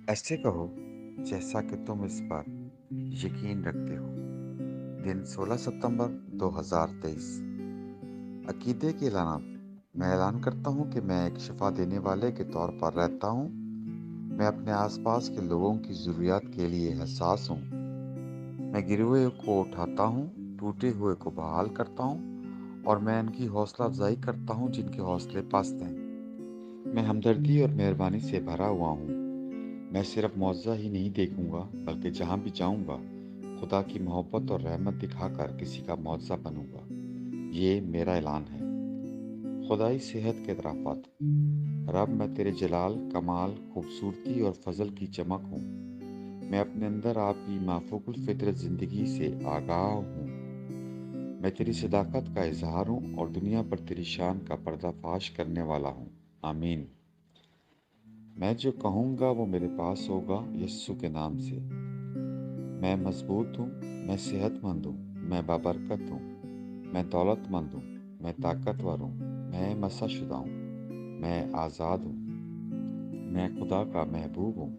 ऐसे कहो जैसा कि तुम इस पर यकीन रखते हो। दिन 16 सितंबर 2023। अकीदे के ऐलानात। मैं ऐलान करता हूँ कि मैं एक शिफा देने वाले के तौर पर रहता हूँ। मैं अपने आसपास के लोगों की ज़रूरियात के लिए हसास हूँ। मैं गिरे हुए को उठाता हूँ, टूटे हुए को बहाल करता हूँ और मैं उनकी हौसला अफजाई करता हूँ जिनके हौसले पस्त हैं। मैं हमदर्दी और मेहरबानी से भरा हुआ हूँ। मैं सिर्फ मुआवजा ही नहीं देखूंगा बल्कि जहां भी जाऊंगा खुदा की मोहब्बत और रहमत दिखाकर किसी का मुआवजा बनूंगा। ये मेरा ऐलान है। खुदाई सेहत के तराफात। रब, मैं तेरे जलाल, कमाल, खूबसूरती और फजल की चमक हूँ। मैं अपने अंदर आपकी माफूकुल फितरत ज़िंदगी से आगाह हूँ। मैं तेरी सदाकत का इजहार हूँ और दुनिया पर तेरी शान का पर्दाफाश करने वाला हूँ। आमीन। मैं जो कहूँगा वो मेरे पास होगा, यस्सु के नाम से। मैं मजबूत हूँ, मैं सेहतमंद हूँ, मैं बाबरकत हूँ, मैं दौलतमंद हूँ, मैं ताकतवर हूँ, मैं मसाशुदा हूँ, मैं आज़ाद हूँ, मैं खुदा का महबूब हूँ,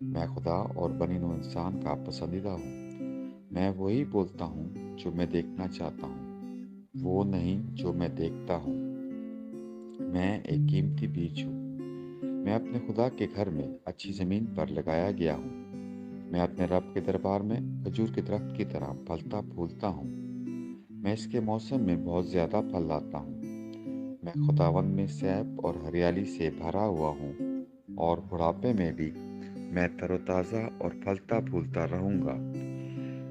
मैं खुदा और बनी नूं इंसान का पसंदीदा हूँ। मैं वही बोलता हूँ जो मैं देखना चाहता हूँ, वो नहीं जो मैं देखता हूँ। मैं एक कीमती बीज हूँ। मैं अपने खुदा के घर में अच्छी ज़मीन पर लगाया गया हूँ। मैं अपने रब के दरबार में खजूर के दरख्त की तरह फलता फूलता हूँ। मैं इसके मौसम में बहुत ज़्यादा फल लाता हूँ। मैं खुदावंद में सैफ और हरियाली से भरा हुआ हूँ और बुढ़ापे में भी मैं तरोताज़ा और फलता फूलता रहूँगा।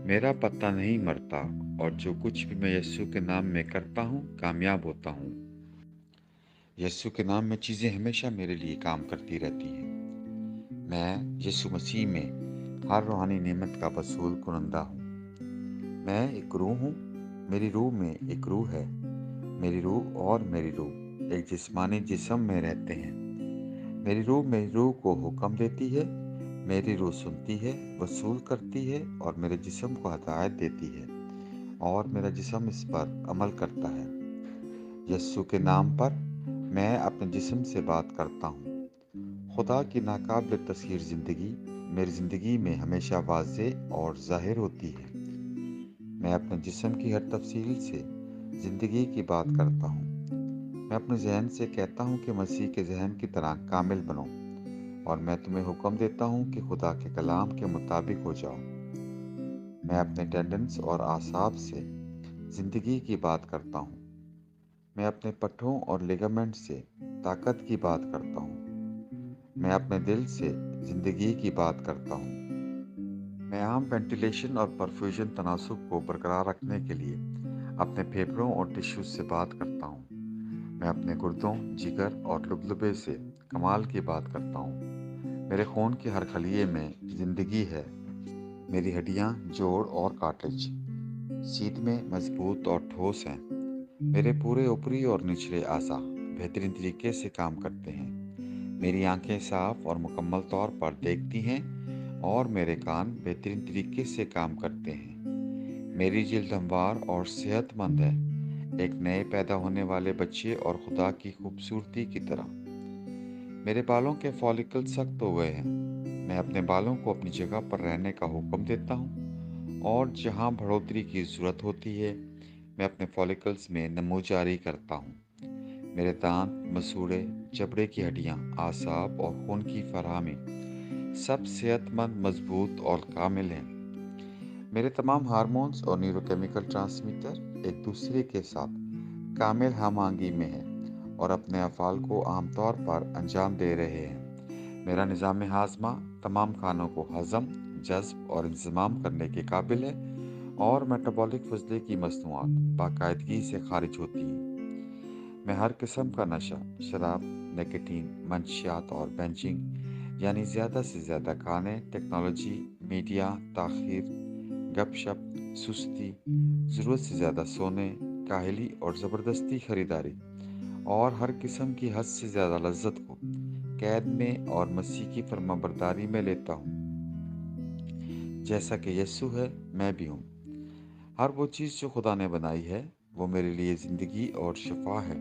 मेरा पत्ता नहीं मरता और जो कुछ भी मैं यीशु के नाम में करता हूँ कामयाब होता हूँ। यीशु के नाम में चीज़ें हमेशा मेरे लिए काम करती रहती हैं। मैं यीशु मसीह में हर रूहानी नेमत का वसूल कुनंदा हूँ। मैं एक रूह हूँ। मेरी रूह में एक रूह है। मेरी रूह और मेरी रूह एक जिस्मानी जिस्म में रहते हैं। मेरी रूह मेरी रूह को हुक्म देती है। मेरी रूह सुनती है, वसूल करती है और मेरे जिस्म को हदायत देती है और मेरा जिस्म इस पर अमल करता है। यस्सु के नाम पर मैं अपने जिस्म से बात करता हूँ। खुदा की नाकाबिल तस्खीर ज़िंदगी मेरी ज़िंदगी में हमेशा वाज़ेह और ज़ाहिर होती है। मैं अपने जिस्म की हर तफसील से ज़िंदगी की बात करता हूँ। मैं अपने जहन से कहता हूँ कि मसीह के जहन की तरह कामिल बनो और मैं तुम्हें हुक्म देता हूँ कि खुदा के कलाम के मुताबिक हो जाओ। मैं अपने टेंडेंस और आसाब से ज़िंदगी की बात करता हूँ। मैं अपने पट्ठों और लिगामेंट से ताकत की बात करता हूँ। मैं अपने दिल से ज़िंदगी की बात करता हूँ। मैं आम वेंटिलेशन और परफ्यूजन तनासब को बरकरार रखने के लिए अपने फेफड़ों और टिश्यूज से बात करता हूँ। मैं अपने गुर्दों, जिगर और लुबलुबे से कमाल की बात करता हूँ। मेरे खून के हर खलिए में ज़िंदगी है। मेरी हड्डियाँ, जोड़ और कार्टिलेज सीध में मजबूत और ठोस हैं। मेरे पूरे ऊपरी और निचले आज़ा बेहतरीन तरीके से काम करते हैं। मेरी आंखें साफ और मुकम्मल तौर पर देखती हैं और मेरे कान बेहतरीन तरीके से काम करते हैं। मेरी जिल्द हमवार और सेहतमंद है, एक नए पैदा होने वाले बच्चे और खुदा की खूबसूरती की तरह। मेरे बालों के फॉलिकल सख्त हो गए हैं। मैं अपने बालों को अपनी जगह पर रहने का हुक्म देता हूँ और जहाँ बढ़ोतरी की ज़रूरत होती है मैं अपने फॉलिकल्स में नमो जारी करता हूँ। मेरे दांत, मसूड़े, जबड़े की हड्डियाँ, आसाब और खून की फराहमी सब सेहतमंद, मजबूत और कामिल हैं। मेरे तमाम हार्मोन्स और न्यूरोकेमिकल ट्रांसमीटर एक दूसरे के साथ कामिल हम आहंगी में हैं और अपने अफ़ाल को आमतौर पर अंजाम दे रहे हैं। मेरा निज़ाम हाज़मा तमाम खानों को हज़म, जज़्ब और इंतज़ाम करने के काबिल है और मेटाबॉलिक फजले की मसनूआत बाकायदगी से खारिज होती हैं। मैं हर किस्म का नशा, शराब, निकोटीन, मंशियात और बेंचिंग यानी ज़्यादा से ज़्यादा खाने, टेक्नोलॉजी, मीडिया, ताख़ीर, गपशप, सुस्ती, ज़रूरत से ज़्यादा सोने, काहली और ज़बरदस्ती खरीदारी और हर किस्म की हद से ज़्यादा लज्जत को कैद में और मसीह की फरमाबरदारी में लेता हूँ। जैसा कि यस्सु है, मैं भी हूँ। हर वो चीज़ जो खुदा ने बनाई है वो मेरे लिए ज़िंदगी और शिफा है।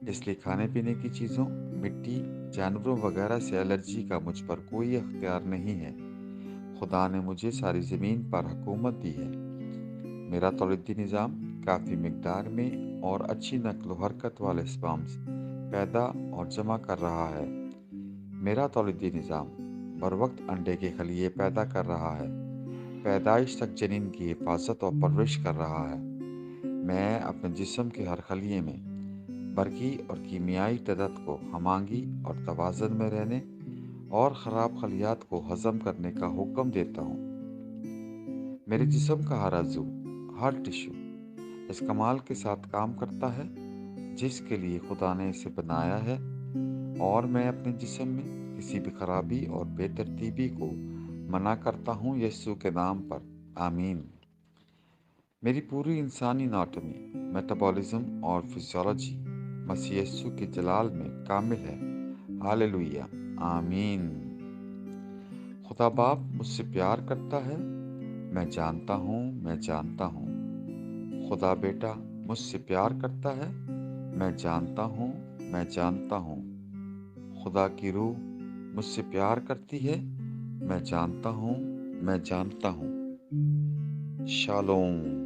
इसलिए खाने पीने की चीज़ों, मिट्टी जानवरों वगैरह से एलर्जी का मुझ पर कोई अख्तियार नहीं है। खुदा ने मुझे सारी ज़मीन पर हुकूमत दी है। मेरा तौलीदी निज़ाम काफ़ी मिकदार में और अच्छी नस्ल व हरकत वाले स्पर्म्स पैदा और जमा कर रहा है। मेरा तौलीदी निज़ाम बरवक्त अंडे के खलिए पैदा कर रहा है, पैदाइश तक जनीन की हिफाजत और परवरिश कर रहा है। मैं अपने जिस्म के हर खलिए में बरकी और कीमियाई तदत को हमांगी और तवाज़न में रहने और ख़राब खलियात को हज़म करने का हुक्म देता हूँ। मेरे जिस्म का हर अज़ू, हर टिश्यू इस कमाल के साथ काम करता है जिसके लिए खुदा ने इसे बनाया है, और मैं अपने जिस्म में किसी भी खराबी और बेतरतीबी को मना करता हूँ यीशु के नाम पर। आमीन। मेरी पूरी इंसानी एनाटॉमी, मेटाबॉलिज्म और फिजियोलॉजी मसीह यीशु के जलाल में कामिल है। हालेलुया। आमीन। खुदा बाप मुझसे प्यार करता है, मैं जानता हूँ, मैं जानता हूँ। खुदा बेटा मुझसे प्यार करता है, मैं जानता हूँ, मैं जानता हूँ। खुदा की रूह मुझसे प्यार करती है, मैं जानता हूँ, मैं जानता हूँ। शालोम।